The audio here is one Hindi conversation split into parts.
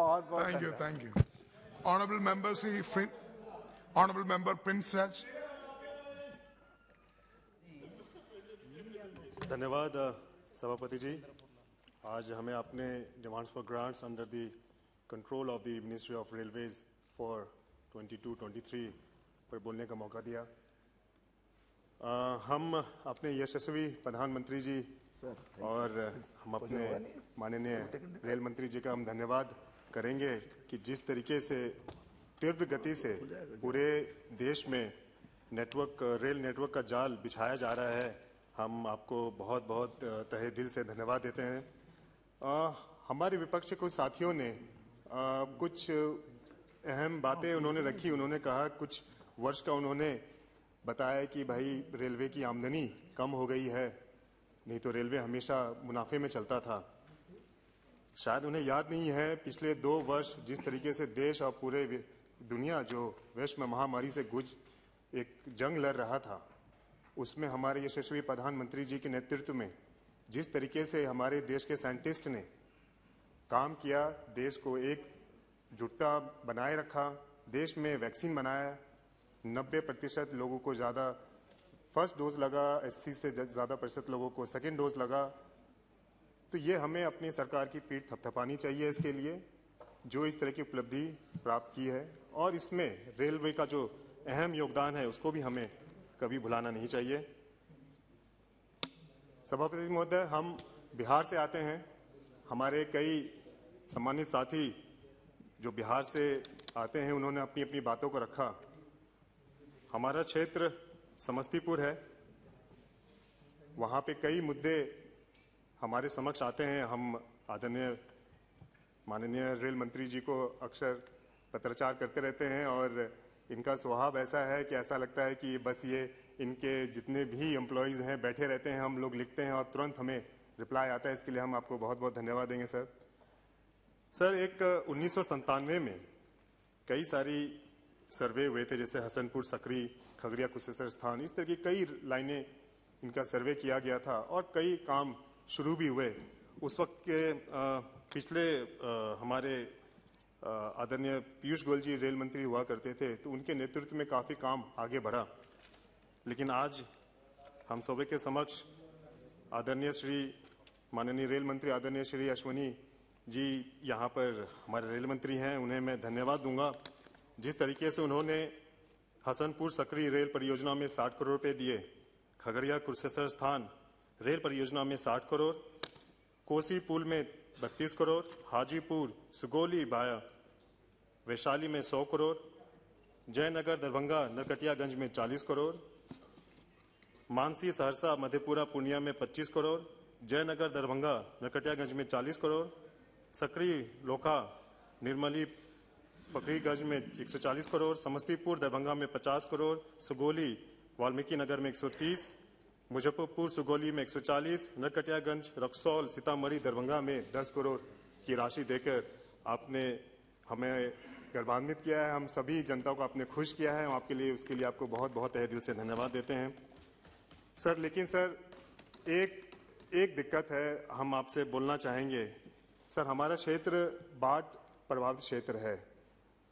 बहुत बहुत Thank you, धन्यवाद। thank you. Honorable Member Honorable Member Prince Raj. धन्यवाद सभापति जी। आज हमें अपने demands for grants under the control of the ministry of railways for 22-23 पर बोलने का मौका दिया। हम अपने यशस्वी प्रधानमंत्री जी और हम अपने माननीय रेल मंत्री जी का हम धन्यवाद करेंगे कि जिस तरीके से तीव्र गति से पूरे देश में रेल नेटवर्क का जाल बिछाया जा रहा है, हम आपको बहुत बहुत तहे दिल से धन्यवाद देते हैं। हमारे विपक्ष के कुछ साथियों ने कुछ अहम बातें उन्होंने रखी। उन्होंने कहा कुछ वर्ष का उन्होंने बताया कि भाई रेलवे की आमदनी कम हो गई है, नहीं तो रेलवे हमेशा मुनाफे में चलता था। शायद उन्हें याद नहीं है पिछले 2 वर्ष जिस तरीके से देश और पूरे दुनिया जो वैश्विक महामारी से एक जंग लड़ रहा था, उसमें हमारे यशस्वी प्रधानमंत्री जी के नेतृत्व में जिस तरीके से हमारे देश के साइंटिस्ट ने काम किया, देश को एकजुटता बनाए रखा, देश में वैक्सीन बनाया, 90% लोगों को ज़्यादा फर्स्ट डोज लगा, 80 से ज़्यादा % लोगों को सेकेंड डोज लगा। तो ये हमें अपनी सरकार की पीठ थपथपानी चाहिए इसके लिए, जो इस तरह की उपलब्धि प्राप्त की है, और इसमें रेलवे का जो अहम योगदान है उसको भी हमें कभी भुलाना नहीं चाहिए। सभापति महोदय, हम बिहार से आते हैं। हमारे कई सम्मानित साथी जो बिहार से आते हैं उन्होंने अपनी अपनी बातों को रखा। हमारा क्षेत्र समस्तीपुर है, वहाँ पे कई मुद्दे हमारे समक्ष आते हैं। हम आदरणीय माननीय रेल मंत्री जी को अक्सर पत्राचार करते रहते हैं और इनका स्वभाव ऐसा है कि ऐसा लगता है कि बस ये इनके जितने भी एम्प्लॉयज़ हैं बैठे रहते हैं, हम लोग लिखते हैं और तुरंत हमें रिप्लाई आता है। इसके लिए हम आपको बहुत बहुत धन्यवाद देंगे सर। सर, 1997 में कई सारी सर्वे हुए थे, जैसे हसनपुर सकरी, खगड़िया कुशेश्वर स्थान, इस तरह की कई लाइनें इनका सर्वे किया गया था और कई काम शुरू भी हुए। उस वक्त के पिछले हमारे आदरणीय पीयूष गोयल जी रेल मंत्री हुआ करते थे, तो उनके नेतृत्व में काफ़ी काम आगे बढ़ा। लेकिन आज हम सभी के समक्ष आदरणीय श्री माननीय रेल मंत्री आदरणीय श्री अश्वनी जी यहाँ पर हमारे रेल मंत्री हैं, उन्हें मैं धन्यवाद दूंगा। जिस तरीके से उन्होंने हसनपुर सकरी रेल परियोजना में 60 करोड़ रुपये दिए, खगड़िया कुशेश्वर स्थान रेल परियोजना में 60 करोड़, कोसी पुल में 32 करोड़, हाजीपुर सुगौली बाया वैशाली में 100 करोड़, जयनगर दरभंगा नरकटियागंज में 40 करोड़, मानसी सहरसा मधेपुरा पूर्णिया में 25 करोड़, जयनगर दरभंगा नरकटियागंज में 40 करोड़, सकरी लोखा निर्मली फकरीगंज में 140 करोड़, समस्तीपुर दरभंगा में 50 करोड़, सुगौली वाल्मीकि नगर में 130, मुजफ्फरपुर सुगौली में 140, नरकटियागंज रक्सौल सीतामढ़ी दरभंगा में 10 करोड़ की राशि देकर आपने हमें गर्वान्वित किया है। हम सभी जनता को आपने खुश किया है, हम आपके लिए उसके लिए आपको बहुत बहुत तहे दिल से धन्यवाद देते हैं सर। लेकिन सर, एक दिक्कत है, हम आपसे बोलना चाहेंगे सर। हमारा क्षेत्र बाढ़ प्रभावित क्षेत्र है,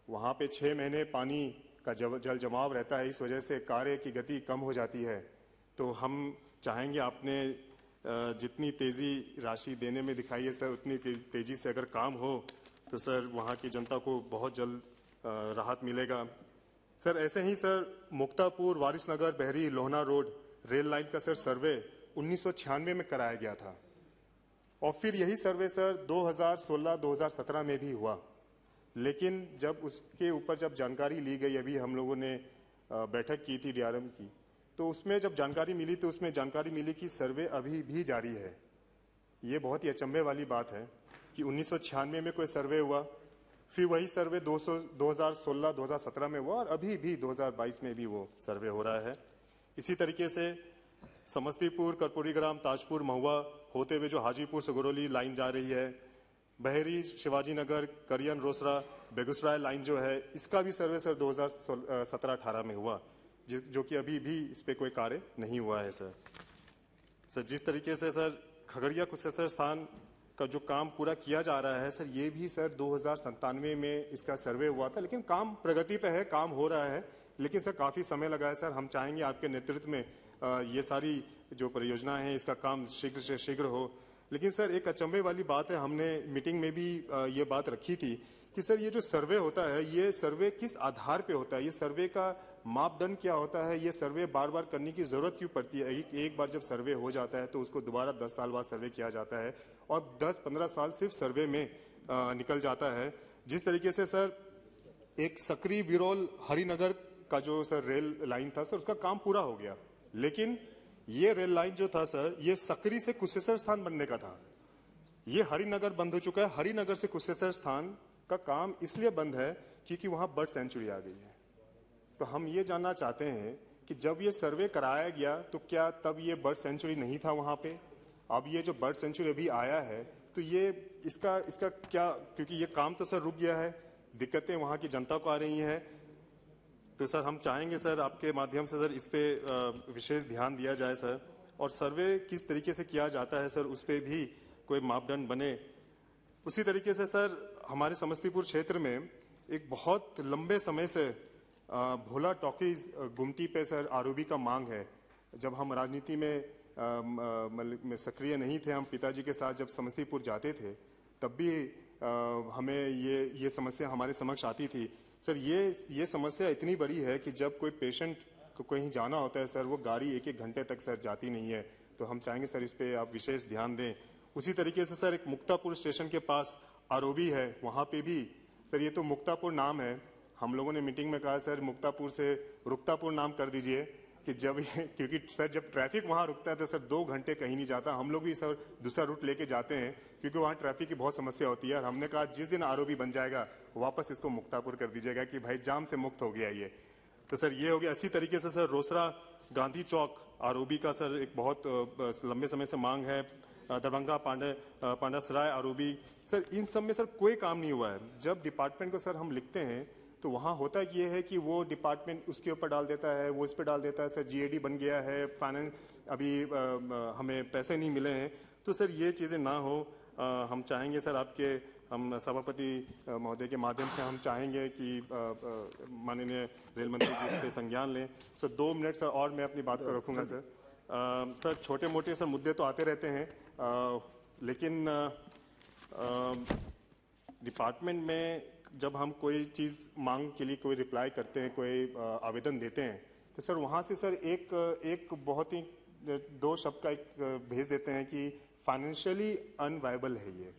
वहाँ पे 6 महीने पानी का जल जमाव रहता है, इस वजह से कार्य की गति कम हो जाती है। तो हम चाहेंगे आपने जितनी तेज़ी राशि देने में दिखाई है सर, उतनी तेज़ी से अगर काम हो तो सर वहाँ की जनता को बहुत जल्द राहत मिलेगा सर। ऐसे ही सर, मुक्तापुर वारिसनगर बहरी लोहना रोड रेल लाइन का सर सर्वे 1996 में कराया गया था, और फिर यही सर्वे सर 2016-2017 में भी हुआ। लेकिन जब उसके ऊपर जब जानकारी ली गई, अभी हम लोगों ने बैठक की थी DRM की, तो उसमें जब जानकारी मिली तो उसमें जानकारी मिली कि सर्वे अभी भी जारी है। ये बहुत ही अचंभे वाली बात है कि 1996 में कोई सर्वे हुआ, फिर वही सर्वे 2016-2017 में हुआ और अभी भी 2022 में भी वो सर्वे हो रहा है। इसी तरीके से समस्तीपुर कर्पूरीग्राम ताजपुर महुआ होते हुए जो हाजीपुर सुगरौली लाइन जा रही है, बहरी शिवाजी नगर करियन रोसड़ा बेगूसराय लाइन जो है, इसका भी सर्वे सर 2017-18 में हुआ, जो कि अभी भी इस पर कोई कार्य नहीं हुआ है सर। जिस तरीके से सर खगड़िया कुशेश्वर स्थान का जो काम पूरा किया जा रहा है सर, ये भी सर 2097 में इसका सर्वे हुआ था, लेकिन काम प्रगति पे है, काम हो रहा है, लेकिन सर काफी समय लगा है सर। हम चाहेंगे आपके नेतृत्व में ये सारी जो परियोजनाएं हैं इसका काम शीघ्र से शीघ्र हो। लेकिन सर एक अचंभे वाली बात है, हमने मीटिंग में भी ये बात रखी थी कि सर ये जो सर्वे होता है, ये सर्वे किस आधार पे होता है, ये सर्वे का मापदंड क्या होता है, ये सर्वे बार बार करने की जरूरत क्यों पड़ती है। एक बार जब सर्वे हो जाता है तो उसको दोबारा 10 साल बाद सर्वे किया जाता है और 10-15 साल सिर्फ सर्वे में निकल जाता है। जिस तरीके से सर एक सकरी बिरौल हरिनगर का जो सर रेल लाइन था सर, उसका काम पूरा हो गया, लेकिन ये रेल लाइन जो था सर, ये सकरी से कुशेश्वर स्थान बनने का था, ये हरिनगर बंद हो चुका है। हरिनगर से कुशेश्वर स्थान का काम इसलिए बंद है क्योंकि वहां बर्ड सेंचुरी आ गई है। तो हम ये जानना चाहते हैं कि जब ये सर्वे कराया गया तो क्या तब ये बर्ड सेंचुरी नहीं था वहां पे? अब ये जो बर्ड सेंचुरी अभी आया है तो ये इसका क्या, क्योंकि ये काम तो सर रुक गया है, दिक्कतें वहां की जनता को आ रही हैं। तो सर हम चाहेंगे सर आपके माध्यम से सर इस पे विशेष ध्यान दिया जाए सर, और सर्वे किस तरीके से किया जाता है सर उस पे भी कोई मापदंड बने। उसी तरीके से सर हमारे समस्तीपुर क्षेत्र में एक बहुत लंबे समय से भोला टॉकीज गुमटी पे सर आरओबी का मांग है। जब हम राजनीति में सक्रिय नहीं थे, हम पिताजी के साथ जब समस्तीपुर जाते थे तब भी हमें ये समस्या हमारे समक्ष आती थी। सर ये समस्या इतनी बड़ी है कि जब कोई पेशेंट को कहीं जाना होता है सर, वो गाड़ी 1-1 घंटे तक सर जाती नहीं है। तो हम चाहेंगे सर इस पे आप विशेष ध्यान दें। उसी तरीके से सर एक मुक्तापुर स्टेशन के पास आरओबी है, वहां पे भी सर, ये तो मुक्तापुर नाम है, हम लोगों ने मीटिंग में कहा सर मुक्तापुर से रुकतापुर नाम कर दीजिए कि क्योंकि सर जब ट्रैफिक वहां रुकता है तो सर 2 घंटे कहीं नहीं जाता। हम लोग भी सर दूसरा रूट लेके जाते हैं क्योंकि वहां ट्रैफिक की बहुत समस्या होती है। और हमने कहा जिस दिन आरओबी बन जाएगा वापस इसको मुक्तापुर कर दीजिएगा कि भाई जाम से मुक्त हो गया ये। तो सर ये हो गया। इसी तरीके से सर रोसड़ा गांधी चौक आरओबी का सर एक बहुत लंबे समय से मांग है। दरभंगा पांडासराय आरओबी, सर इन सब में सर कोई काम नहीं हुआ है। जब डिपार्टमेंट को सर हम लिखते हैं तो वहाँ होता ये है कि वो डिपार्टमेंट उसके ऊपर डाल देता है, वो इस पर डाल देता है सर जीएडी बन गया है, फाइनेंस अभी हमें पैसे नहीं मिले हैं। तो सर ये चीज़ें ना हो, हम चाहेंगे सर आपके हम सभापति महोदय के माध्यम से हम चाहेंगे कि माननीय रेल मंत्री जी इस पर संज्ञान लें। सर 2 मिनट सर और मैं अपनी बात को रखूँगा सर। सर छोटे मोटे सर मुद्दे तो आते रहते हैं, लेकिन डिपार्टमेंट में जब हम कोई चीज़ मांग के लिए कोई रिप्लाई करते हैं, कोई आवेदन देते हैं, तो सर वहाँ से सर एक बहुत ही 2 शब्द का एक भेज देते हैं कि फाइनेंशियली अनवायबल है ये।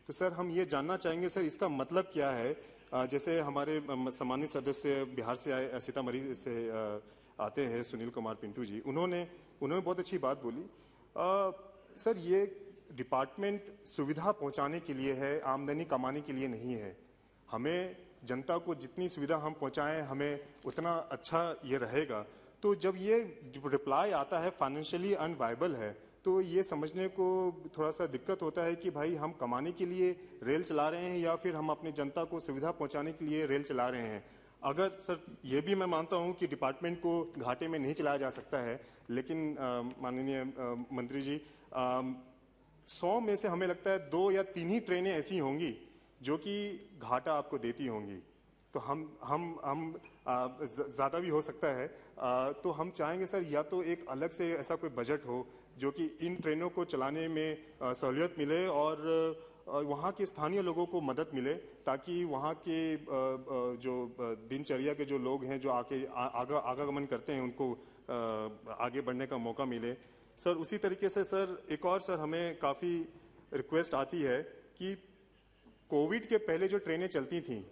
तो सर हम ये जानना चाहेंगे सर इसका मतलब क्या है। जैसे हमारे सम्मानित सदस्य बिहार से आए, सीतामढ़ी से आते हैं सुनील कुमार पिंटू जी, उन्होंने बहुत अच्छी बात बोली। सर ये डिपार्टमेंट सुविधा पहुंचाने के लिए है, आमदनी कमाने के लिए नहीं है। हमें जनता को जितनी सुविधा हम पहुंचाएं हमें उतना अच्छा ये रहेगा। तो जब ये रिप्लाई आता है फाइनेंशियली अनवायबल है, तो ये समझने को थोड़ा सा दिक्कत होता है कि भाई हम कमाने के लिए रेल चला रहे हैं या फिर हम अपनी जनता को सुविधा पहुंचाने के लिए रेल चला रहे हैं। अगर सर ये भी मैं मानता हूं कि डिपार्टमेंट को घाटे में नहीं चलाया जा सकता है, लेकिन माननीय मंत्री जी 100 में से हमें लगता है 2 या 3 ही ट्रेनें ऐसी होंगी जो कि घाटा आपको देती होंगी। तो हम ज़्यादा भी हो सकता है। तो हम चाहेंगे सर या तो एक अलग से ऐसा कोई बजट हो जो कि इन ट्रेनों को चलाने में सहूलियत मिले और वहाँ के स्थानीय लोगों को मदद मिले, ताकि वहाँ के जो दिनचर्या के जो लोग हैं जो आवागमन करते हैं उनको आगे बढ़ने का मौका मिले। सर उसी तरीके से सर एक और सर हमें काफ़ी रिक्वेस्ट आती है कि कोविड के पहले जो ट्रेनें चलती थीं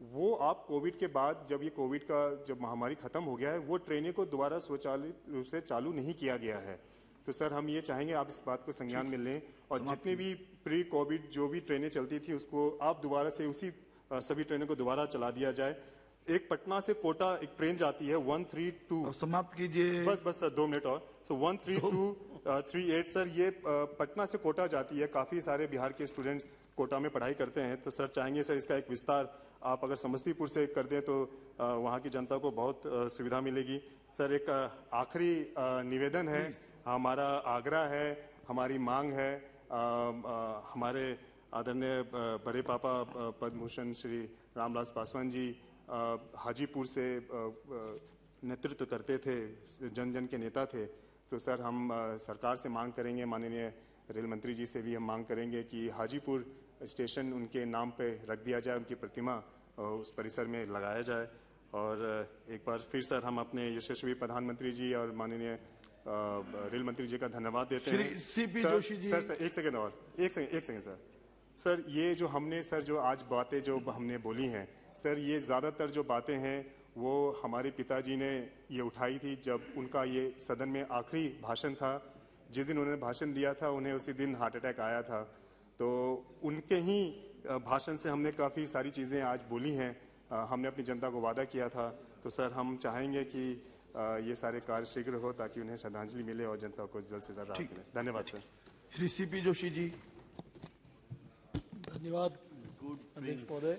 वो आप कोविड के बाद जब महामारी खत्म हो गया है वो ट्रेनें को दोबारा स्वचालित रूप से चालू नहीं किया गया है। तो सर हम ये चाहेंगे आप इस बात को संज्ञान में लें और जितनी भी प्री कोविड जो भी ट्रेनें चलती थी उसको आप दोबारा से उसी सभी ट्रेनों को दोबारा चला दिया जाए। एक पटना से कोटा एक ट्रेन जाती है 132, समाप्त कीजिए। बस सर 2 मिनट और। सो 13238 सर ये पटना से कोटा जाती है। काफी सारे बिहार के स्टूडेंट्स कोटा में पढ़ाई करते हैं। तो सर चाहेंगे सर इसका एक विस्तार आप अगर समस्तीपुर से कर दें तो वहाँ की जनता को बहुत सुविधा मिलेगी। सर एक आखिरी निवेदन है, हमारा आग्रह है, हमारी मांग है हमारे आदरणीय बड़े पापा पद्म भूषण श्री रामविलास पासवान जी हाजीपुर से नेतृत्व करते थे, जन जन के नेता थे। तो सर हम सरकार से मांग करेंगे, माननीय रेल मंत्री जी से भी हम मांग करेंगे कि हाजीपुर स्टेशन उनके नाम पे रख दिया जाए, उनकी प्रतिमा उस परिसर में लगाया जाए। और एक बार फिर सर हम अपने यशस्वी प्रधानमंत्री जी और माननीय रेल मंत्री जी का धन्यवाद देते हैं। श्री सीपी जोशी जी। सर एक सेकंड सर ये जो हमने सर जो आज बातें जो हमने बोली हैं सर, ये ज़्यादातर जो बातें हैं वो हमारे पिताजी ने ये उठाई थी जब उनका ये सदन में आखिरी भाषण था। जिस दिन उन्होंने भाषण दिया था उन्हें उसी दिन हार्ट अटैक आया था। तो उनके ही भाषण से हमने काफ़ी सारी चीज़ें आज बोली हैं। हमने अपनी जनता को वादा किया था। तो सर हम चाहेंगे कि ये सारे कार्य शीघ्र हो ताकि उन्हें श्रद्धांजलि मिले और जनता को जल्द से जल्द राहत मिले। धन्यवाद सर। श्री सीपी जोशी जी। धन्यवाद अध्यक्ष महोदय।